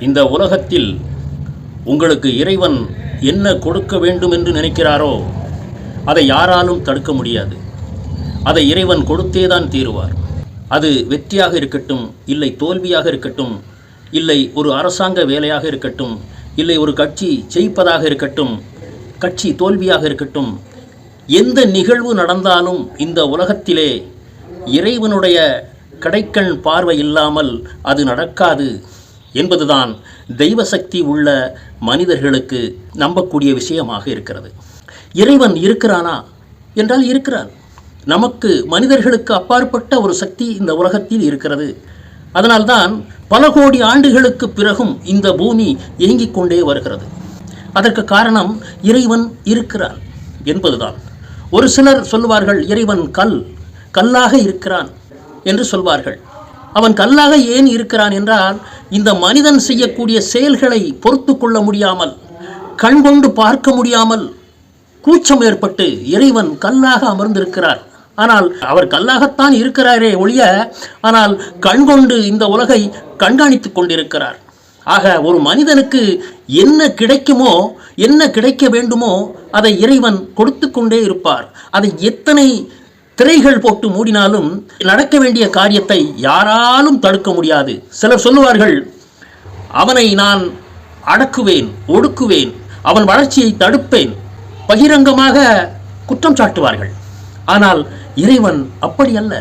இந்த உலகத்தில் உங்களுக்கு இறைவன் என்ன கொடுக்க வேண்டும் என்று நினைக்கிறாரோ அதை யாராலும் தடுக்க முடியாது. அதை இறைவன் கொடுத்தேதான் தீருவார். அது வெற்றியாக இருக்கட்டும், இல்லை தோல்வியாக இருக்கட்டும், இல்லை ஒரு அரசாங்க வேலையாக இருக்கட்டும், இல்லை ஒரு கட்சி ஜெயிப்பதாக இருக்கட்டும், கட்சி தோல்வியாக இருக்கட்டும், எந்த நிகழ்வு நடந்தாலும் இந்த உலகத்திலே இறைவனுடைய கடைக்கண் பார்வை இல்லாமல் அது நடக்காது என்பதுதான் தெய்வ சக்தி உள்ள மனிதர்களுக்கு நம்பக்கூடிய விஷயமாக இருக்கிறது. இறைவன் இருக்கிறானா என்றால் இருக்கிறான். நமக்கு மனிதர்களுக்கு அப்பாற்பட்ட ஒரு சக்தி இந்த உலகத்தில் இருக்கிறது. அதனால்தான் பல கோடி ஆண்டுகளுக்கு பிறகும் இந்த பூமி இயங்கிக் கொண்டே வருகிறது. அதற்கு காரணம் இறைவன் இருக்கிறான் என்பதுதான். ஒரு சிலர் சொல்லுவார்கள், இறைவன் கல்லாக இருக்கிறான் என்று சொல்வார்கள். அவன் கல்லாக ஏன் இருக்கிறான் என்றால், இந்த மனிதன் செய்யக்கூடிய செயல்களை பொறுத்து கொள்ள முடியாமல், கண்கொண்டு பார்க்க முடியாமல் கூச்சம் ஏற்பட்டு இறைவன் கல்லாக அமர்ந்திருக்கிறார். ஆனால் அவர் கல்லாகத்தான் இருக்கிறாரே ஒழிய, ஆனால் கண்கொண்டு இந்த உலகை கண்காணித்துக் கொண்டிருக்கிறார். ஆக ஒரு மனிதனுக்கு என்ன கிடைக்குமோ, என்ன கிடைக்க வேண்டுமோ அதை இறைவன் கொடுத்து கொண்டே இருப்பார். அதை எத்தனை திரைகள் போட்டு மூடினாலும் நடக்க வேண்டிய காரியத்தை யாராலும் தடுக்க முடியாது. சிலர் சொல்லுவார்கள், அவனை நான் அடக்குவேன், ஒடுக்குவேன், அவன் வளர்ச்சியை தடுப்பேன், பகிரங்கமாக குற்றம் சாட்டுவார்கள். ஆனால் இறைவன் அப்படி அல்ல.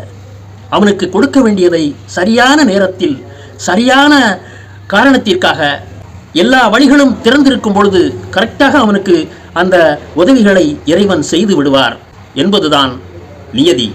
அவனுக்கு கொடுக்க வேண்டியதை சரியான நேரத்தில், சரியான காரணத்திற்காக எல்லா வழிகளும் திறந்திருக்கும் பொழுது கரெக்டாக அவனுக்கு அந்த உதவிகளை இறைவன் செய்து விடுவார் என்பதுதான் நியதி.